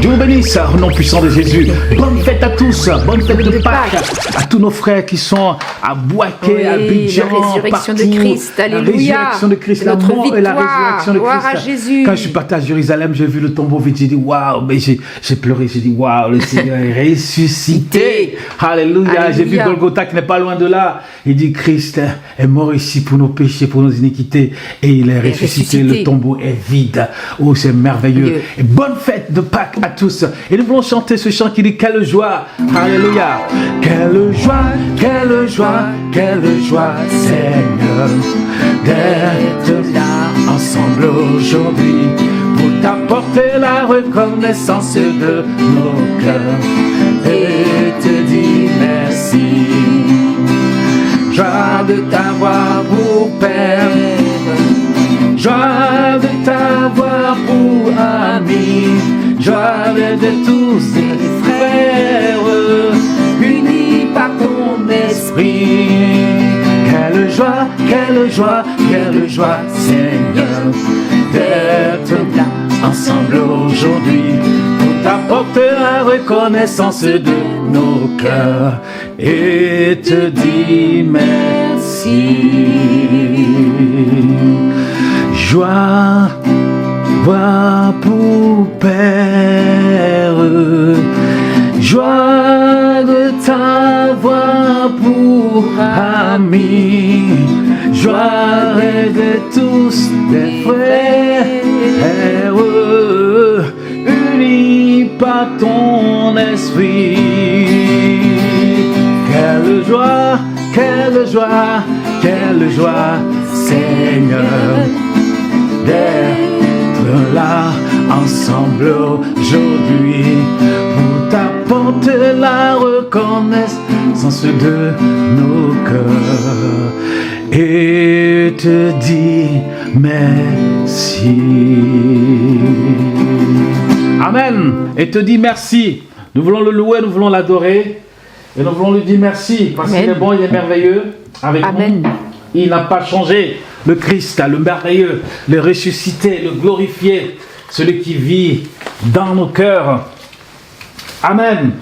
Dieu vous bénisse, au nom puissant de Jésus. Bonne fête à tous, bonne fête de Pâques, à tous nos frères qui sont à Boaké, à Abidjan, la résurrection de Christ, alléluia. La résurrection de Christ, notre la mort victoire, et la résurrection de gloire Christ. à Jésus. Quand je suis parti à Jérusalem, j'ai vu le tombeau vide, j'ai dit waouh, mais j'ai pleuré, j'ai dit waouh, le Seigneur est ressuscité. Alléluia. J'ai vu Golgotha qui n'est pas loin de là. Il dit Christ est mort ici pour nos péchés, pour nos iniquités, et il est ressuscité. Le tombeau est vide. Oh, c'est merveilleux. Et bonne fête de Pâques à tous. Et nous voulons chanter ce chant qui dit quelle joie. Alléluia. Quelle joie, quelle joie, quelle joie, Seigneur, d'être là ensemble aujourd'hui pour t'apporter la reconnaissance de nos cœurs et te dire merci. Joie de t'avoir pour Père, joie de t'avoir pour ami, joie de tous les frères, unis par ton esprit. Quelle joie, quelle joie, quelle joie, Seigneur, d'être là ensemble aujourd'hui pour t'apporter la reconnaissance de nos cœurs et te dire merci. Joie, joie pour Père, joie de t'avoir pour ami, joie de tous les frères, unis par ton esprit. Quelle joie, quelle joie, quelle joie, Seigneur, d'être là ensemble aujourd'hui pour t'apporter la reconnaissance de nos cœurs et te dire merci. Amen. Et te dire merci. Nous voulons le louer, nous voulons l'adorer et nous voulons lui dire merci parce qu'il est bon, il est merveilleux avec Amen. nous. Il n'a pas changé. Le Christ, le merveilleux, le ressuscité, le glorifié, celui qui vit dans nos cœurs. Amen.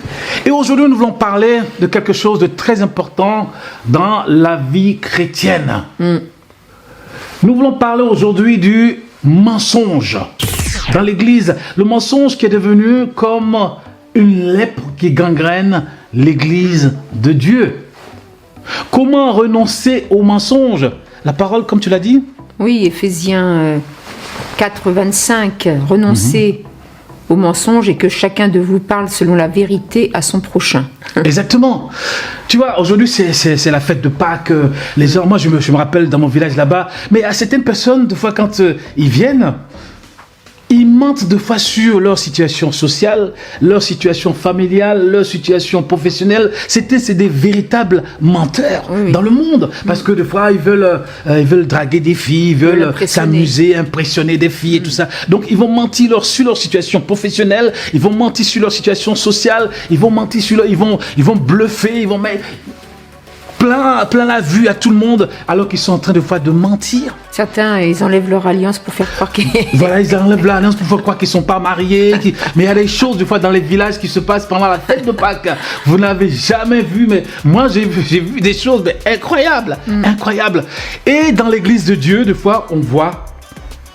Et aujourd'hui, nous voulons parler de quelque chose de très important dans la vie chrétienne. Nous voulons parler aujourd'hui du mensonge. Dans l'Église, le mensonge qui est devenu comme une lèpre qui gangrène l'Église de Dieu. Comment renoncer au mensonge? La parole, comme tu l'as dit? Oui, Éphésiens 4, 25, renoncez au mensonge et que chacun de vous parle selon la vérité à son prochain. Exactement. Tu vois, aujourd'hui, c'est la fête de Pâques. Les gens, moi, je me rappelle dans mon village là-bas, mais à certaines personnes, des fois, quand ils viennent, ils mentent de fois sur leur situation sociale, leur situation familiale, leur situation professionnelle. C'est des véritables menteurs dans le monde. Parce que des fois, ils veulent draguer des filles, ils veulent s'amuser, impressionner des filles et tout ça. Donc, ils vont mentir sur leur situation professionnelle, ils vont mentir sur leur situation sociale, ils vont mentir sur leur, ils vont bluffer, ils vont mettre plein la vue à tout le monde, alors qu'ils sont en train de mentir. Certains, ils enlèvent leur alliance pour faire croire qu'ils... Voilà, ils enlèvent l'alliance pour faire croire qu'ils ne sont pas mariés. Mais il y a des choses, des fois, dans les villages qui se passent pendant la fête de Pâques. Vous n'avez jamais vu, mais moi, j'ai vu des choses incroyables. Incroyables. Et dans l'église de Dieu, des fois, on voit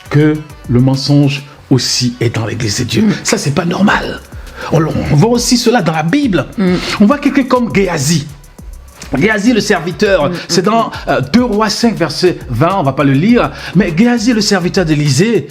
que le mensonge aussi est dans l'église de Dieu. Ça, c'est pas normal. On voit aussi cela dans la Bible. On voit quelqu'un comme Géasi. Géasi le serviteur, c'est dans 2 Rois 5 verset 20, on va pas le lire, mais Géasi le serviteur d'Élysée,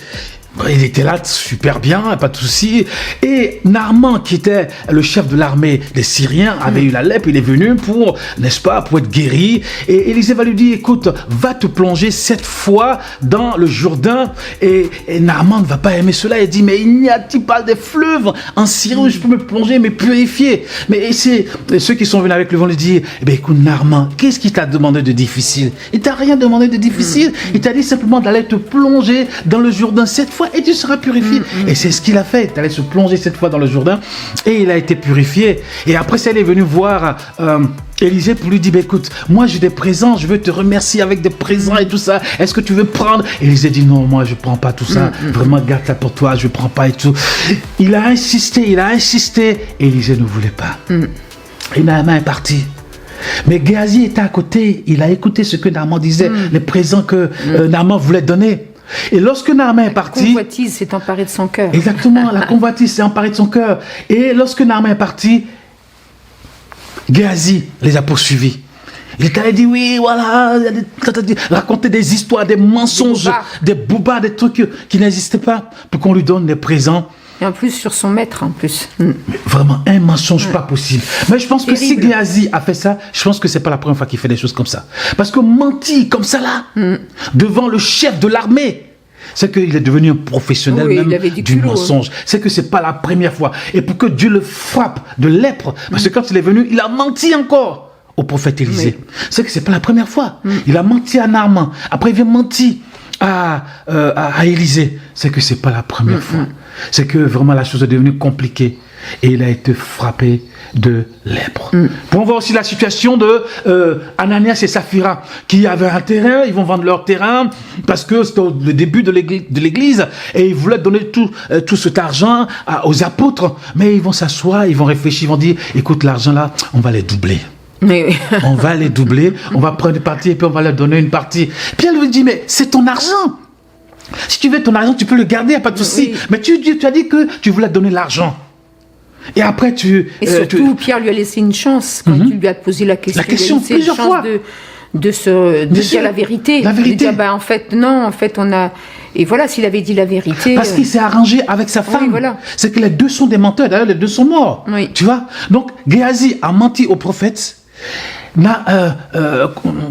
il était là super bien, pas de souci. Et Naaman, qui était le chef de l'armée des Syriens, avait eu la lèpre, il est venu pour, n'est-ce pas, pour être guéri. Et Élisée va lui dire, écoute, va te plonger 7 fois dans le Jourdain. Et Naaman ne va pas aimer cela. Il dit, mais il n'y a-t-il pas des fleuves en Syrie où je peux me plonger, mais purifier? Mais ceux qui sont venus avec lui vont lui dire, eh bien, écoute, Naaman, qu'est-ce qu'il t'a demandé de difficile? Il t'a rien demandé de difficile. Il t'a dit simplement d'aller te plonger dans le Jourdain 7 fois. fois et tu seras purifié. Et c'est ce qu'il a fait. Il allait se plonger cette fois dans le Jourdain et il a été purifié. Et après ça, il est venu voir Élisée pour lui dire, bah, écoute, moi j'ai des présents, je veux te remercier avec des présents et tout ça. Est-ce que tu veux prendre? Élisée dit, non, moi je prends pas tout ça. Vraiment, garde ça pour toi, je prends pas et tout. Il a insisté. Élisée ne voulait pas. Et Naaman est parti. Mais Géasi était à côté, il a écouté ce que Naaman disait, les présents que Naaman voulait donner. Et lorsque Naaman est parti... La convoitise s'est emparée de son cœur. Exactement, la convoitise s'est emparée de son cœur. Et lorsque Naaman est parti, Géasi les a poursuivis. Il t'avait dit, oui, voilà, raconter des histoires, des mensonges, des boubas, des trucs qui n'existaient pas, pour qu'on lui donne des présents. Et en plus, sur son maître, en plus. Mais vraiment, un mensonge pas possible. Mais je pense que si Géasi a fait ça, je pense que c'est pas la première fois qu'il fait des choses comme ça. Parce que mentir comme ça là, devant le chef de l'armée, c'est qu'il est devenu un professionnel même du mensonge. C'est que c'est pas la première fois. Et pour que Dieu le frappe de lèpre, parce que quand il est venu, il a menti encore au prophète Élisée. C'est que c'est pas la première fois. Il a menti à Naaman. Après, il vient mentir à Élisée. C'est que c'est pas la première fois. C'est que vraiment la chose est devenue compliquée et il a été frappé de lèpre. On voit aussi la situation de Ananias et Saphira qui avaient un terrain, ils vont vendre leur terrain parce que c'était le début de l'église et ils voulaient donner tout cet argent aux apôtres, mais ils vont s'asseoir, ils vont réfléchir, ils vont dire, écoute, l'argent là, on va les doubler. On va les doubler, on va prendre une partie et puis on va leur donner une partie. Puis elle lui dit, mais c'est ton argent. Si tu veux ton argent, tu peux le garder, il n'y a pas de souci. Mais tu as dit que tu voulais donner l'argent. Et après, Et surtout, Pierre lui a laissé une chance quand il lui a posé la question. La question plusieurs fois. De dire la vérité. La vérité. De dire, bah, en fait, non, en fait, on a... Et voilà, s'il avait dit la vérité... Parce qu'il s'est arrangé avec sa femme. Oui, voilà. C'est que les deux sont des menteurs. D'ailleurs, les deux sont morts. Oui. Tu vois? Donc, Géasi a menti au prophète.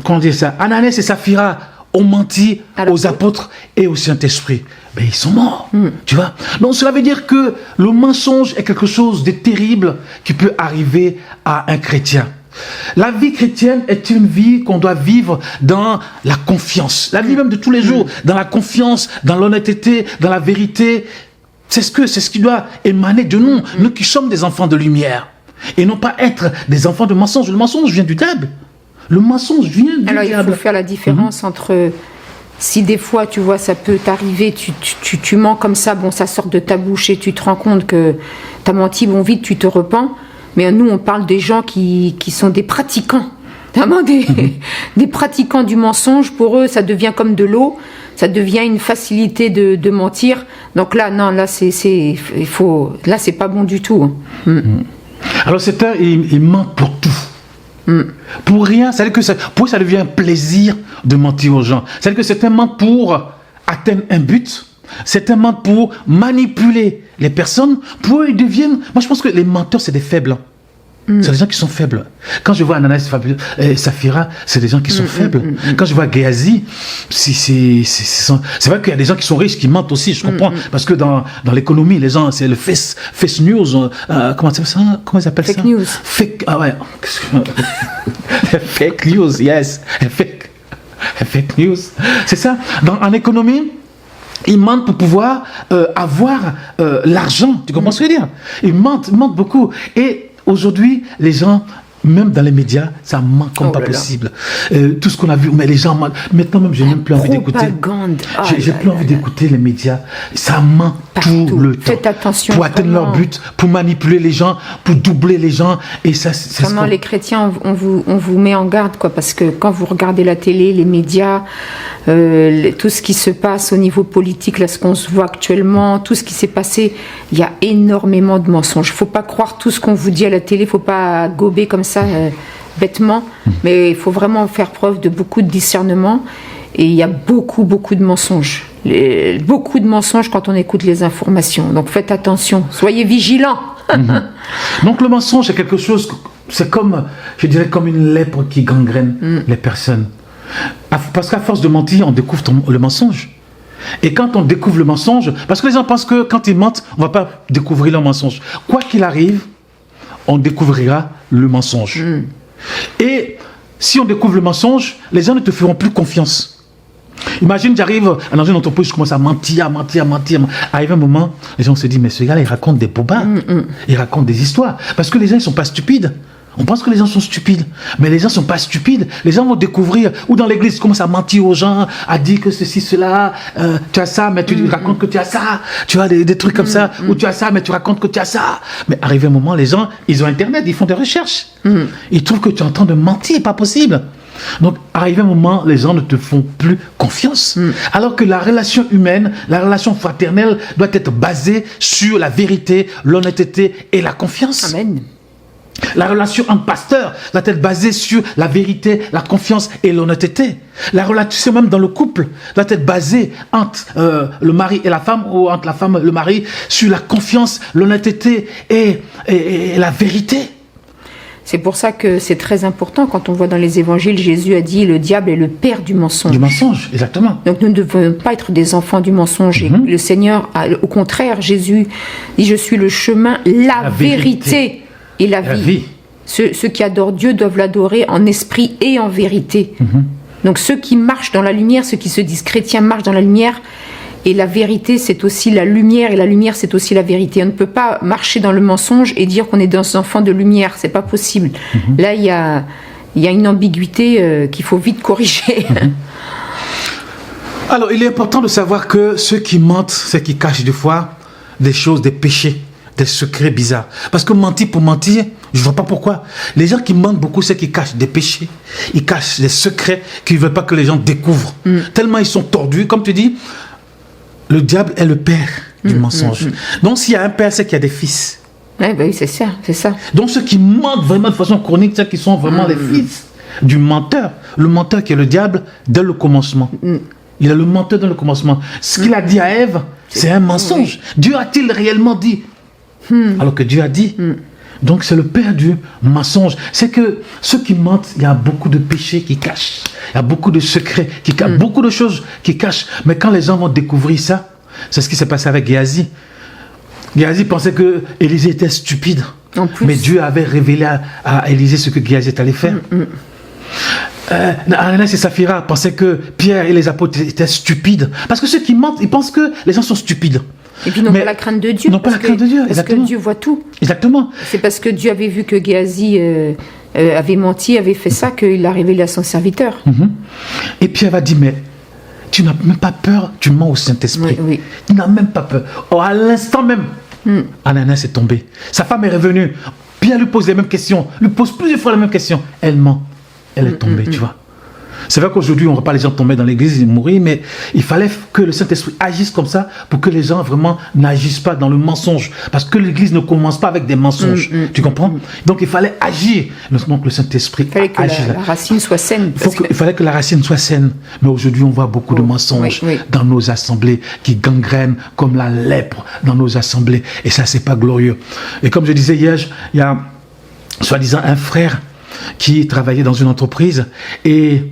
Comment dire ça? Ananias et Saphira ont menti aux apôtres et au Saint-Esprit. Mais ils sont morts, tu vois. Donc cela veut dire que le mensonge est quelque chose de terrible qui peut arriver à un chrétien. La vie chrétienne est une vie qu'on doit vivre dans la confiance. La vie même de tous les jours, dans la confiance, dans l'honnêteté, dans la vérité. C'est ce qui doit émaner de nous, nous qui sommes des enfants de lumière. Et non pas être des enfants de mensonge. Le mensonge vient du diable. Le mensonge vient du diable. Alors il faut faire la différence entre... Si des fois, tu vois, ça peut t'arriver, tu mens comme ça, bon, ça sort de ta bouche et tu te rends compte que t'as menti, bon, vite, tu te repens. Mais nous, on parle des gens qui sont des pratiquants. Vraiment des pratiquants du mensonge. Pour eux, ça devient comme de l'eau. Ça devient une facilité de mentir. Donc là, non, là, là, c'est pas bon du tout. Alors, ils mentent pour tout. Pour rien, c'est-à-dire que pour eux, ça devient un plaisir de mentir aux gens. C'est-à-dire que certains mentent pour atteindre un but, certains mentent pour manipuler les personnes. Pour eux, ils deviennent... Moi, je pense que les menteurs, c'est des faibles. C'est des gens qui sont faibles. Quand je vois Ananias et Saphira, c'est des gens qui sont faibles. Quand je vois Géasi, c'est vrai qu'il y a des gens qui sont riches qui mentent aussi, je comprends. Parce que dans l'économie, les gens, c'est le face news. Comment ils appellent ça? Fake news. Ah ouais. Fake news, yes. Fake news. C'est ça. En économie, ils mentent pour pouvoir avoir l'argent. Tu comprends ce que je veux dire? Ils mentent beaucoup. Et aujourd'hui, les gens, même dans les médias, ça ment comme pas possible. Tout ce qu'on a vu, mais les gens mentent. Maintenant même, j'ai même plus envie d'écouter. J'ai plus envie d'écouter les médias. Ça ment tout le temps. Faites attention. Pour atteindre leur but, pour manipuler les gens, pour doubler les gens. Et ça, c'est vraiment, les chrétiens, on vous met en garde, quoi, parce que quand vous regardez la télé, les médias, tout ce qui se passe au niveau politique, là, ce qu'on se voit actuellement, tout ce qui s'est passé, il y a énormément de mensonges. Il ne faut pas croire tout ce qu'on vous dit à la télé, il ne faut pas gober comme ça bêtement, mais il faut vraiment faire preuve de beaucoup de discernement. Et il y a beaucoup de mensonges. Beaucoup de mensonges quand on écoute les informations. Donc faites attention, soyez vigilants. Donc le mensonge, c'est quelque chose, c'est comme, je dirais, comme une lèpre qui gangrène les personnes. Parce qu'à force de mentir, on découvre le mensonge. Et quand on découvre le mensonge, parce que les gens pensent que quand ils mentent, on ne va pas découvrir leur mensonge. Quoi qu'il arrive, on découvrira le mensonge. Et si on découvre le mensonge, les gens ne te feront plus confiance. Imagine, j'arrive dans une entreprise, je commence à mentir. Arrive un moment, les gens se disent, mais ce gars-là, il raconte des bobards. Il raconte des histoires. Parce que les gens, ils ne sont pas stupides. On pense que les gens sont stupides, mais les gens ne sont pas stupides. Les gens vont découvrir, ou dans l'église, ils commencent à mentir aux gens, à dire que ceci, cela, tu as ça, mais tu racontes que tu as ça. Tu as des trucs comme ça, ou tu as ça, mais tu racontes que tu as ça. Mais arrivé un moment, les gens, ils ont Internet, ils font des recherches. Ils trouvent que tu es en train de mentir, pas possible. Donc, arrivé un moment, les gens ne te font plus confiance. Alors que la relation humaine, la relation fraternelle doit être basée sur la vérité, l'honnêteté et la confiance. Amen. La relation entre pasteurs doit être basée sur la vérité, la confiance et l'honnêteté. La relation même dans le couple doit être basée entre le mari et la femme, ou entre la femme et le mari, sur la confiance, l'honnêteté et la vérité. C'est pour ça que c'est très important quand on voit dans les évangiles, Jésus a dit le diable est le père du mensonge. Du mensonge, exactement. Donc nous ne devons pas être des enfants du mensonge. Et le Seigneur, au contraire, Jésus dit je suis le chemin, la vérité et la vie. Ceux qui adorent Dieu doivent l'adorer en esprit et en vérité. Donc ceux qui marchent dans la lumière, ceux qui se disent chrétiens marchent dans la lumière. Et la vérité, c'est aussi la lumière, et la lumière, c'est aussi la vérité. On ne peut pas marcher dans le mensonge et dire qu'on est des enfants de lumière. C'est pas possible. Là, il y a une ambiguïté qu'il faut vite corriger. Alors, il est important de savoir que ceux qui mentent, c'est qui cachent des fois des choses, des péchés, des secrets bizarres. Parce que mentir pour mentir, je ne vois pas pourquoi. Les gens qui mentent beaucoup, c'est qu'ils cachent des péchés, ils cachent des secrets qu'ils ne veulent pas que les gens découvrent. Tellement ils sont tordus, comme tu dis. Le diable est le père du mensonge. Donc, s'il y a un père, c'est qu'il y a des fils. Oui, c'est ça. Donc, ceux qui mentent vraiment de façon chronique, c'est qu'ils sont vraiment les fils du menteur. Le menteur qui est le diable dès le commencement. Il est le menteur dès le commencement. Ce qu'il a dit à Ève, c'est un mensonge. Dieu a-t-il réellement dit? Alors que Dieu a dit. Donc, c'est le père du mensonge. C'est que ceux qui mentent, il y a beaucoup de péchés qui cachent. Il y a beaucoup de secrets qui cachent, beaucoup de choses qui cachent. Mais quand les gens vont découvrir ça, c'est ce qui s'est passé avec Géasi. Géasi pensait que Élisée était stupide. Mais Dieu avait révélé à Élisée ce que Géasi allait faire. Ananias et Saphira pensaient que Pierre et les apôtres étaient stupides. Parce que ceux qui mentent, ils pensent que les gens sont stupides. Et puis ils n'ont pas la crainte de Dieu. Ils n'ont pas la crainte de Dieu, parce que Dieu voit tout. Exactement. C'est parce que Dieu avait vu que Géasi avait menti, avait fait ça, qu'il l'a révélé à son serviteur. Et Pierre va dire, mais tu n'as même pas peur, tu mens au Saint-Esprit. Oui. Tu n'as même pas peur. Oh, à l'instant même, Ananias est tombé. Sa femme est revenue. Pierre lui pose les mêmes questions, lui pose plusieurs fois les mêmes questions. Elle ment. Elle est tombée, tu vois. C'est vrai qu'aujourd'hui, on ne voit pas les gens tomber dans l'église et mourir, mais il fallait que le Saint-Esprit agisse comme ça pour que les gens vraiment n'agissent pas dans le mensonge. Parce que l'église ne commence pas avec des mensonges. Tu comprends? Donc il fallait agir. Donc le Saint-Esprit agisse. Il fallait que la racine soit saine. Il fallait que la racine soit saine. Mais aujourd'hui, on voit beaucoup de mensonges dans nos assemblées qui gangrènent comme la lèpre dans nos assemblées. Et ça, c'est pas glorieux. Et comme je disais hier, il y a soi-disant un frère qui travaillait dans une entreprise et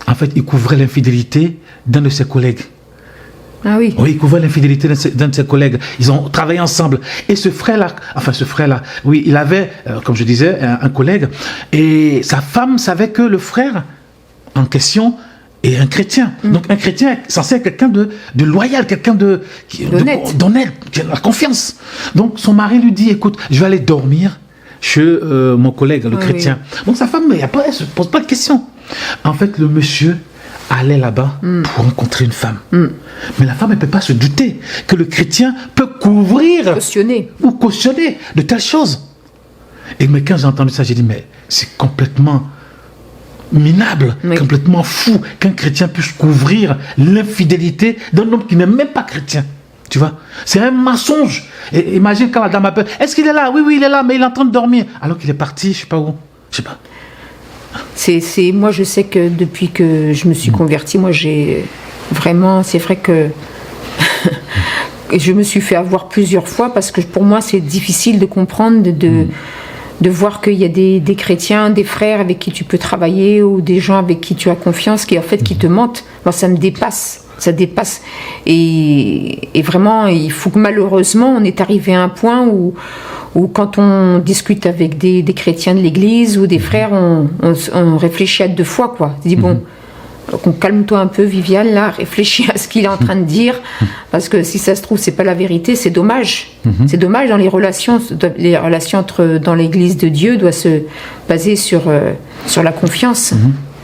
en fait, il couvrait l'infidélité d'un de ses collègues. Ah oui. Oui, il couvrait l'infidélité d'un de ses collègues. Ils ont travaillé ensemble. Et ce frère-là, oui, il avait, comme je disais, un collègue. Et sa femme savait que le frère en question est un chrétien. Donc un chrétien est censé être quelqu'un de loyal, quelqu'un d'honnête, qui a la confiance. Donc son mari lui dit, écoute, je vais aller dormir chez mon collègue, le chrétien. Oui. Donc sa femme, elle ne se pose pas de questions. En fait, le monsieur allait là-bas pour rencontrer une femme. Mais la femme, elle ne peut pas se douter que le chrétien peut cautionner de telles choses. Mais quand j'ai entendu ça, j'ai dit, mais c'est complètement minable, complètement fou qu'un chrétien puisse couvrir l'infidélité d'un homme qui n'est même pas chrétien. Tu vois, c'est un mensonge. Et imagine quand la dame appelle, est-ce qu'il est là? Oui, il est là, mais il est en train de dormir. Alors qu'il est parti, je ne sais pas où. Je sais pas. Moi, je sais que depuis que je me suis convertie, moi, c'est vrai que je me suis fait avoir plusieurs fois parce que pour moi, c'est difficile de comprendre, de voir qu'il y a des chrétiens, des frères avec qui tu peux travailler ou des gens avec qui tu as confiance qui, en fait, qui te mentent. Moi, ça me dépasse. Ça dépasse. Et vraiment, il faut que malheureusement, on est arrivé à un point où quand on discute avec des chrétiens de l'église ou des frères, on réfléchit à deux fois, quoi. On dit, bon, calme-toi un peu, Viviane, là, réfléchis à ce qu'il est en train de dire, parce que si ça se trouve, c'est pas la vérité, c'est dommage. C'est dommage dans les relations dans l'Église de Dieu doivent se baser sur la confiance.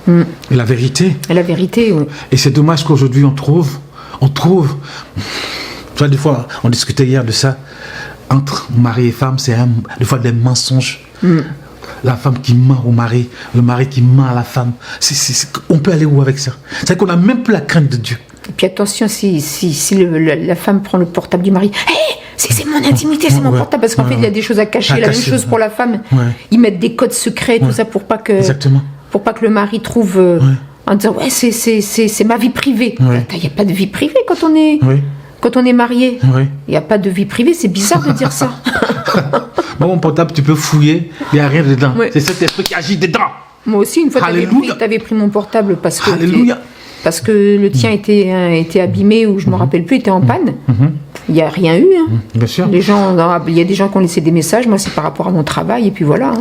Et la vérité. Et la vérité, oui. Et c'est dommage qu'aujourd'hui on trouve, tu vois, des fois, on discutait hier de ça, entre mari et femme, c'est des fois des mensonges. La femme qui ment au mari, le mari qui ment à la femme. On peut aller où avec ça? C'est qu'on n'a même plus la crainte de Dieu. Et puis attention, si la femme prend le portable du mari, c'est mon intimité, c'est mon portable, parce qu'en fait, il y a des choses à cacher. La même chose pour la femme. Ils mettent des codes secrets, tout ça, pour pas que le mari trouve en disant c'est ma vie privée. Il n'y a pas de vie privée quand on est marié. Il n'y a pas de vie privée, c'est bizarre de dire ça. Moi, mon portable, tu peux fouiller, il n'y a rien dedans. C'est cet esprit qui agit dedans. Moi aussi, une fois, tu avais pris mon portable parce que le tien était abîmé, ou je ne me rappelle plus, était en panne. Il n'y a rien eu. Bien sûr. Il y a des gens qui ont laissé des messages. Moi, c'est par rapport à mon travail, et puis voilà.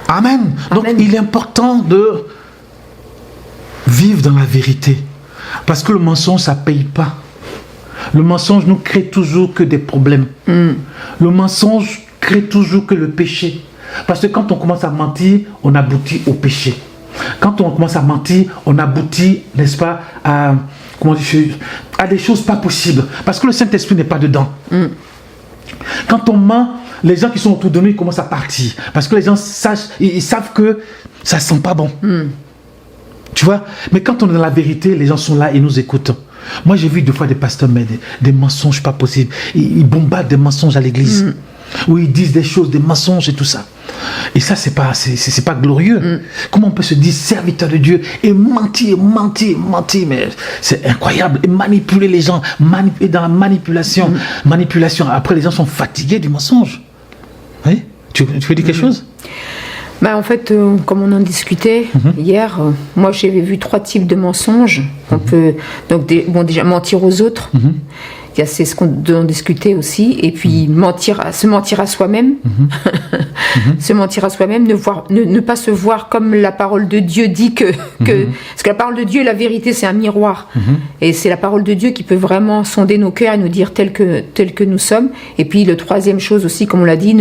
Amen. Donc, il est important de vivre dans la vérité. Parce que le mensonge, ça ne paye pas. Le mensonge nous crée toujours que des problèmes. Le mensonge crée toujours que le péché. Parce que quand on commence à mentir, on aboutit au péché. Quand on commence à mentir, on aboutit, n'est-ce pas, à des choses pas possibles. Parce que le Saint-Esprit n'est pas dedans. Quand on ment, les gens qui sont autour de nous, ils commencent à partir. Parce que les gens savent que ça ne sent pas bon. Tu vois? Mais quand on est dans la vérité, les gens sont là et nous écoutent. Moi, j'ai vu 2 fois des pasteurs mettre des mensonges pas possibles. Ils bombardent des mensonges à l'église. Où ils disent des choses, des mensonges et tout ça. Et ça, c'est pas glorieux. Comment on peut se dire serviteur de Dieu et mentir, mais c'est incroyable. Et manipuler les gens, dans la manipulation. Après, les gens sont fatigués du mensonge. Oui? Tu veux dire quelque chose? En fait, comme on en discutait hier, moi j'avais vu 3 types de mensonges. On peut déjà mentir aux autres. C'est ce qu'on discutait aussi, et puis se mentir à soi-même, se mentir à soi-même, ne pas se voir comme la parole de Dieu dit que parce que la parole de Dieu, la vérité, c'est un miroir, et c'est la parole de Dieu qui peut vraiment sonder nos cœurs et nous dire tel que nous sommes. Et puis le 3e chose aussi, comme on l'a dit,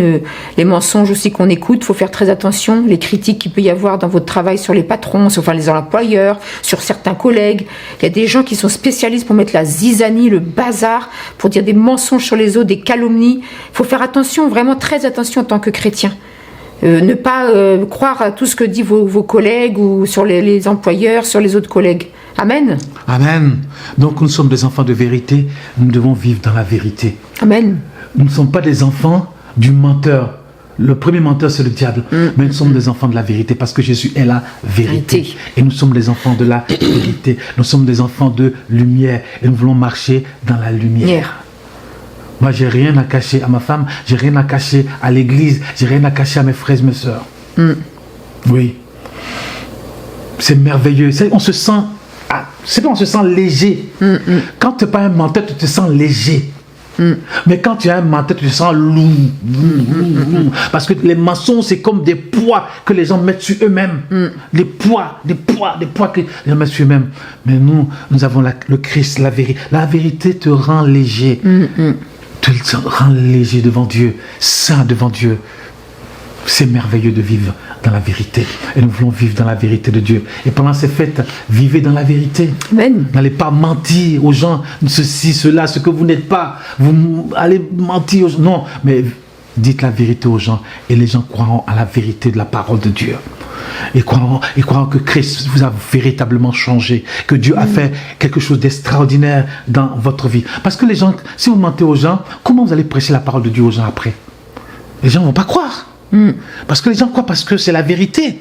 les mensonges aussi qu'on écoute, faut faire très attention, les critiques qu'il peut y avoir dans votre travail sur les patrons, enfin les employeurs, sur certains collègues. Il y a des gens qui sont spécialistes pour mettre la zizanie, le bazar, pour dire des mensonges sur les autres, des calomnies. Il faut faire attention, vraiment très attention en tant que chrétien. Ne pas croire à tout ce que disent vos collègues, ou sur les employeurs, sur les autres collègues. Amen. Amen. Donc nous sommes des enfants de vérité, nous devons vivre dans la vérité. Amen. Nous ne sommes pas des enfants du menteur. Le premier menteur, c'est le diable. Mais nous sommes des enfants de la vérité, parce que Jésus est la vérité. Et nous sommes des enfants de la vérité. Nous sommes des enfants de lumière. Et nous voulons marcher dans la lumière. Moi, j'ai rien à cacher à ma femme. J'ai rien à cacher à l'église. J'ai rien à cacher à mes frères et mes sœurs. Oui. C'est merveilleux. On se sent... on se sent léger. Quand tu n'es pas un menteur, tu te sens léger. Mais quand tu es un menteur, tu te sens lourd. Parce que les mensonges, c'est comme des poids que les gens mettent sur eux-mêmes. Des poids que les gens mettent sur eux-mêmes. Mais nous avons le Christ, la vérité. La vérité te rend léger. Te rend léger devant Dieu, saint devant Dieu. C'est merveilleux de vivre dans la vérité. Et nous voulons vivre dans la vérité de Dieu. Et pendant ces fêtes, vivez dans la vérité. Amen. N'allez pas mentir aux gens, ceci, cela, ce que vous n'êtes pas. Vous allez mentir aux gens. Non, mais dites la vérité aux gens. Et les gens croiront à la vérité de la parole de Dieu. Et croiront que Christ vous a véritablement changé. Que Dieu a fait quelque chose d'extraordinaire dans votre vie. Parce que les gens, si vous mentez aux gens, comment vous allez prêcher la parole de Dieu aux gens après? Les gens ne vont pas croire. Parce que les gens croient parce que c'est la vérité.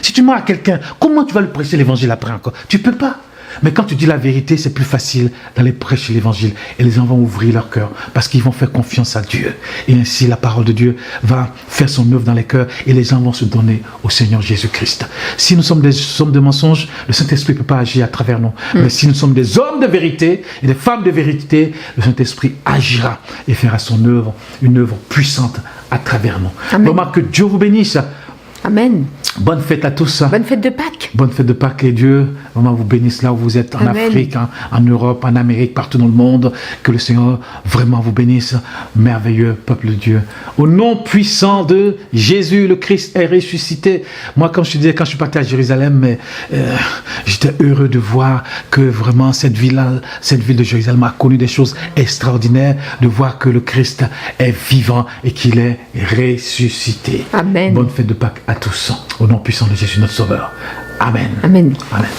Si tu mens à quelqu'un, comment tu vas lui prêcher l'évangile après encore? Tu peux pas. Mais quand tu dis la vérité, c'est plus facile d'aller prêcher l'évangile. Et les gens vont ouvrir leur cœur parce qu'ils vont faire confiance à Dieu. Et ainsi, la parole de Dieu va faire son œuvre dans les cœurs et les gens vont se donner au Seigneur Jésus-Christ. Si nous sommes des hommes de mensonges, le Saint-Esprit ne peut pas agir à travers nous. Mais si nous sommes des hommes de vérité et des femmes de vérité, le Saint-Esprit agira et fera son œuvre, une œuvre puissante à travers nous. Maman, que Dieu vous bénisse. Amen. Bonne fête à tous. Bonne fête de Pâques. Bonne fête de Pâques et Dieu vraiment vous bénisse là où vous êtes, en Amen. Afrique, en Europe, en Amérique, partout dans le monde. Que le Seigneur vraiment vous bénisse, merveilleux peuple de Dieu. Au nom puissant de Jésus, le Christ est ressuscité. Moi, comme je te disais, quand je suis parti à Jérusalem, mais j'étais heureux de voir que vraiment cette ville de Jérusalem a connu des choses extraordinaires, de voir que le Christ est vivant et qu'il est ressuscité. Amen. Bonne fête de Pâques à tous. Au nom puissant de Jésus, notre Sauveur. Amen. Amen. Amen.